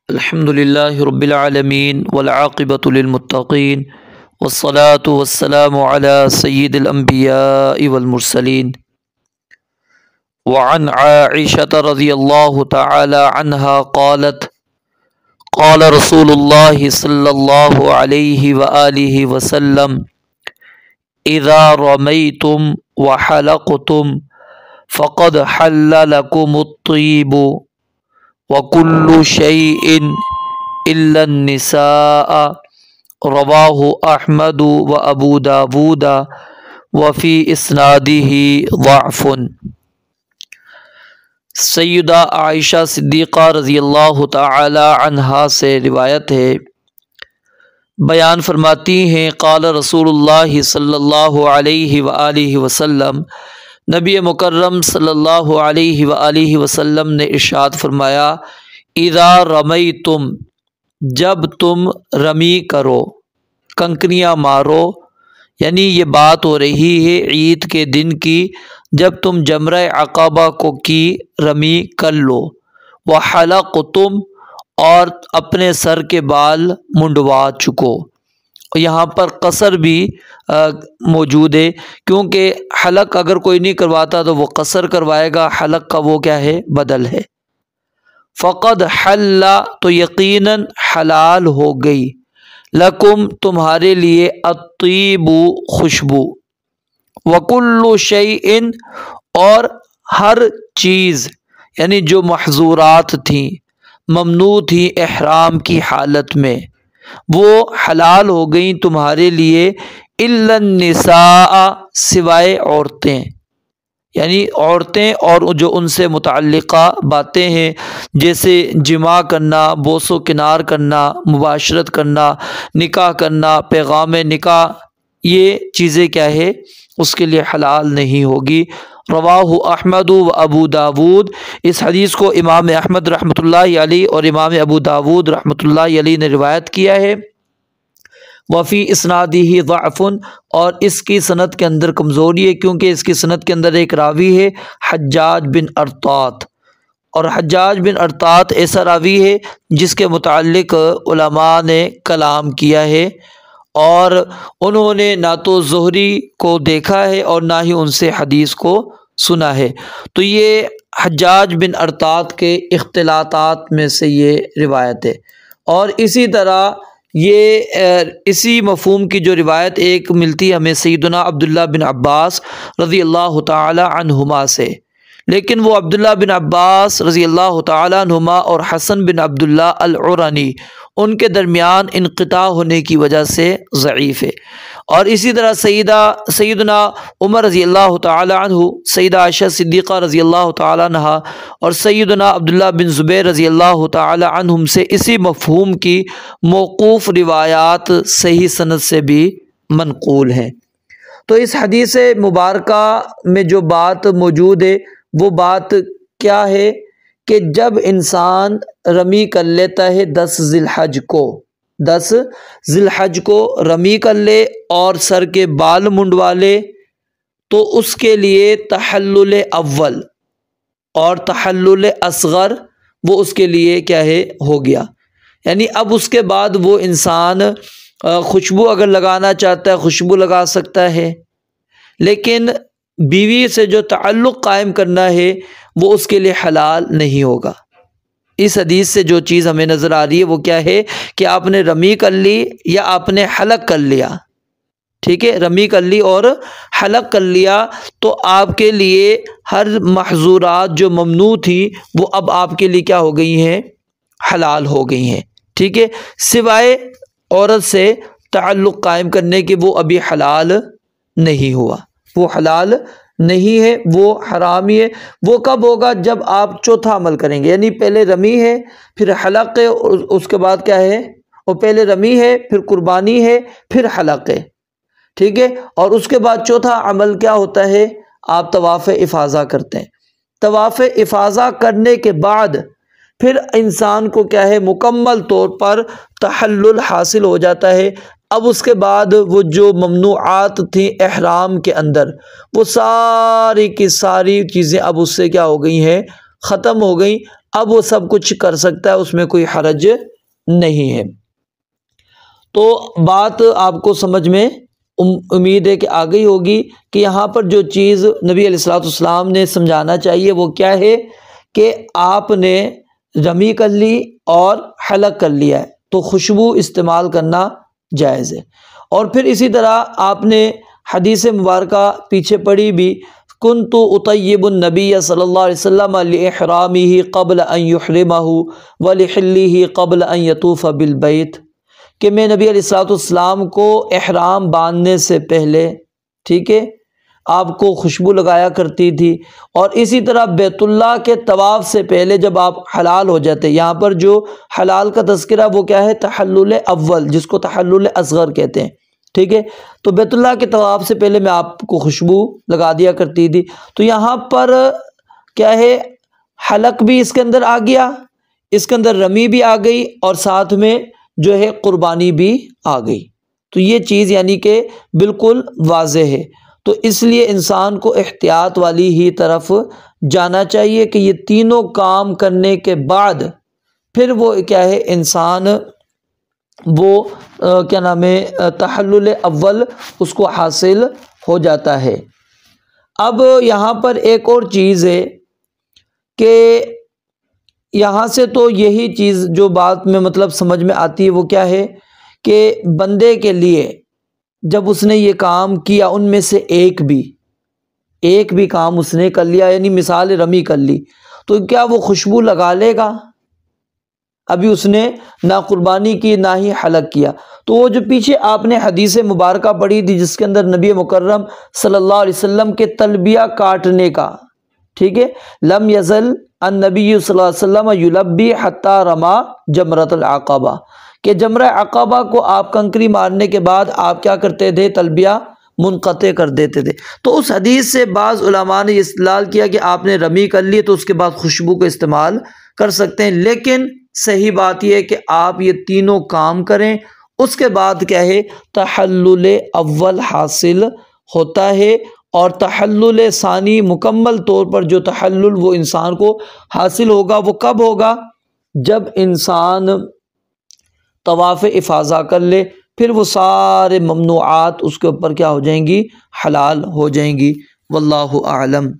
الحمد للہ رب العالمین والعاقبۃ للمتقین والصلاة والسلام علی سید الانبیاء والمرسلین وعن عائشة رضی اللہ تعالی عنہا قالت قال رسول اللہ صلی اللہ علیہ وآلہ وسلم اذا رمیتم وحلقتم فقد حل لکم الطیب وَكُلُّ شَيْءٍ إِلَّا النِّسَاءَ رواہ احمد و ابو داود وفی اسنادہ ضعف۔ سیدہ عائشہ صدیقہ رضی اللہ تعالی عنہا سے روایت ہے، بیان فرماتی ہیں قال رسول اللہ صلی اللہ علیہ وآلہ وسلم، نبی مکرم صلی اللہ علیہ وآلہ وسلم نے ارشاد فرمایا، اذا رمیتم، جب تم رمی کرو، کنکریاں مارو، یعنی یہ بات ہو رہی ہے عید کے دن کی، جب تم جمرہ عقبہ کو کی رمی کر لو، وحلقتم، اور اپنے سر کے بال منڈوا چکو۔ یہاں پر قصر بھی موجود ہے، کیونکہ حلق اگر کوئی نہیں کرواتا تو وہ قصر کروائے گا، حلق کا وہ کیا ہے، بدل ہے۔ فقد حل، تو یقیناً حلال ہو گئی، لکم، تمہارے لیے، الطیب، خوشبو، وکل شیء، اور ہر چیز، یعنی جو محظورات تھیں، ممنوع تھیں احرام کی حالت میں، وہ حلال ہو گئیں تمہارے لیے، الا النساء، سوائے عورتیں، یعنی عورتیں اور جو ان سے متعلقہ باتیں ہیں، جیسے جماع کرنا، بوس و کنار کرنا، مباشرت کرنا، نکاح کرنا، پیغام نکاح، یہ چیزیں کیا ہے، اس کے لیے حلال نہیں ہوگی۔ رواہ احمد و ابو داود، اس حدیث کو امام احمد رحمۃ اللہ علیہ اور امام ابو داود رحمۃ اللہ علیہ نے روایت کیا ہے۔ وفی اسنادہ ضعف، اور اس کی سند کے اندر کمزوری ہے، کیونکہ اس کی سند کے اندر ایک راوی ہے حجاج بن ارطاط، اور حجاج بن ارطاط ایسا راوی ہے جس کے متعلق علماء نے کلام کیا ہے، اور انہوں نے نہ تو زہری کو دیکھا ہے اور نہ ہی ان سے حدیث کو سنا ہے، تو یہ حجاج بن ارطاط کے اختلاطات میں سے یہ روایت ہے۔ اور اسی طرح یہ اسی مفہوم کی جو روایت ایک ملتی ہے ہمیں سیدنا عبداللہ بن عباس رضی اللہ تعالی عنہما سے، لیکن وہ عبداللہ بن عباس رضی اللہ تعالی عنہما اور حسن بن عبداللہ العرنی، ان کے درمیان انقطاع ہونے کی وجہ سے ضعیف ہے۔ اور اسی طرح سیدنا عمر رضی اللہ تعالی عنہ، سیدہ عائشہ صدیقہ رضی اللہ تعالی عنہا، اور سیدنا عبداللہ بن زبیر رضی اللہ تعالی عنہم سے اسی مفہوم کی موقوف روایات صحیح سند سے بھی منقول ہیں۔ تو اس حدیث مبارکہ میں جو بات موجود ہے وہ بات کیا ہے کہ جب انسان رمی کر لیتا ہے 10 ذی الحج کو رمی کر لے اور سر کے بال منڈوا لے، تو اس کے لیے تحلل اول اور تحلل اصغر وہ اس کے لیے کیا ہے، ہو گیا، یعنی اب اس کے بعد وہ انسان خوشبو اگر لگانا چاہتا ہے خوشبو لگا سکتا ہے، لیکن بیوی سے جو تعلق قائم کرنا ہے وہ اس کے لیے حلال نہیں ہوگا۔ اس حدیث سے جو چیز ہمیں نظر آ رہی ہے وہ کیا ہے کہ آپ نے رمی کر لی یا آپ نے حلق کر لیا، ٹھیک ہے، رمی کر لی اور حلق کر لیا، تو آپ کے لیے ہر محظورات جو ممنوع تھی وہ اب آپ کے لیے کیا ہو گئی ہیں، حلال ہو گئی ہیں، ٹھیک ہے، سوائے عورت سے تعلق قائم کرنے کے وہ ابھی حلال نہیں ہوا، وہ حلال نہیں ہے، وہ حرام ہی ہے۔ وہ کب ہوگا؟ جب آپ چوتھا عمل کریں گے، یعنی پہلے رمی ہے، پھر حلق ہے، اس کے بعد کیا ہے، اور پہلے رمی ہے، پھر قربانی ہے، پھر حلق ہے، ٹھیک ہے، اور اس کے بعد چوتھا عمل کیا ہوتا ہے، آپ طواف افاضہ کرتے ہیں۔ طواف افاضہ کرنے کے بعد پھر انسان کو کیا ہے، مکمل طور پر تحلل حاصل ہو جاتا ہے۔ اب اس کے بعد وہ جو ممنوعات تھیں احرام کے اندر، وہ ساری کی ساری چیزیں اب اس سے کیا ہو گئی ہیں، ختم ہو گئیں۔ اب وہ سب کچھ کر سکتا ہے، اس میں کوئی حرج نہیں ہے۔ تو بات آپ کو سمجھ میں امید ہے کہ آ گئی ہوگی کہ یہاں پر جو چیز نبی علیہ الصلوۃ والسلام نے سمجھانا چاہیے وہ کیا ہے کہ آپ نے رمی کر لی اور حلق کر لیا ہے تو خوشبو استعمال کرنا جائز ہے۔ اور پھر اسی طرح آپ نے حدیث مبارکہ پیچھے پڑھی بھی، کنت اطیب النبی صلی اللہ علیہ وسلم لاحرامہ قبل ان یحرمہ ولحلہ قبل ان یطوف بالبیت، کہ میں نبی علیہ الصلوۃ والسلام کو احرام باندھنے سے پہلے، ٹھیک ہے، آپ کو خوشبو لگایا کرتی تھی، اور اسی طرح بیت اللہ کے طواف سے پہلے جب آپ حلال ہو جاتے، یہاں پر جو حلال کا تذکرہ وہ کیا ہے، تحلل اول، جس کو تحلل اصغر کہتے ہیں، ٹھیک ہے، تو بیت اللہ کے طواف سے پہلے میں آپ کو خوشبو لگا دیا کرتی تھی۔ تو یہاں پر کیا ہے، حلق بھی اس کے اندر آ گیا، اس کے اندر رمی بھی آ گئی، اور ساتھ میں جو ہے قربانی بھی آ گئی۔ تو یہ چیز یعنی کہ بالکل واضح ہے، تو اس لیے انسان کو احتیاط والی ہی طرف جانا چاہیے کہ یہ تینوں کام کرنے کے بعد پھر وہ کیا ہے، انسان وہ کیا نام ہے، تحلل اول اس کو حاصل ہو جاتا ہے۔ اب یہاں پر ایک اور چیز ہے کہ یہاں سے تو یہی چیز جو بات میں مطلب سمجھ میں آتی ہے وہ کیا ہے کہ بندے کے لیے جب اس نے یہ کام کیا، ان میں سے ایک بھی کام اس نے کر لیا، یعنی مثال رمی کر لی، تو کیا وہ خوشبو لگا لے گا؟ ابھی اس نے نہ قربانی کی نہ ہی حلق کیا۔ تو وہ جو پیچھے آپ نے حدیث مبارکہ پڑھی تھی جس کے اندر نبی مکرم صلی اللہ علیہ وسلم کے تلبیہ کاٹنے کا، ٹھیک ہے، لم یزل النبی صلی اللہ علیہ وسلم یلبی حتی رما جمرۃ العقبہ، کہ جمرہ عقبہ کو آپ کنکری مارنے کے بعد آپ کیا کرتے تھے، تلبیہ منقطع کر دیتے تھے۔ تو اس حدیث سے بعض علماء نے یہ استدلال کیا کہ آپ نے رمی کر لی تو اس کے بعد خوشبو کو استعمال کر سکتے ہیں، لیکن صحیح بات یہ ہے کہ آپ یہ تینوں کام کریں، اس کے بعد کیا ہے، تحلل اول حاصل ہوتا ہے، اور تحلل ثانی مکمل طور پر جو تحلل وہ انسان کو حاصل ہوگا وہ کب ہوگا، جب انسان طواف افاضہ کر لے، پھر وہ سارے ممنوعات اس کے اوپر کیا ہو جائیں گی، حلال ہو جائیں گی۔ واللہ اعلم۔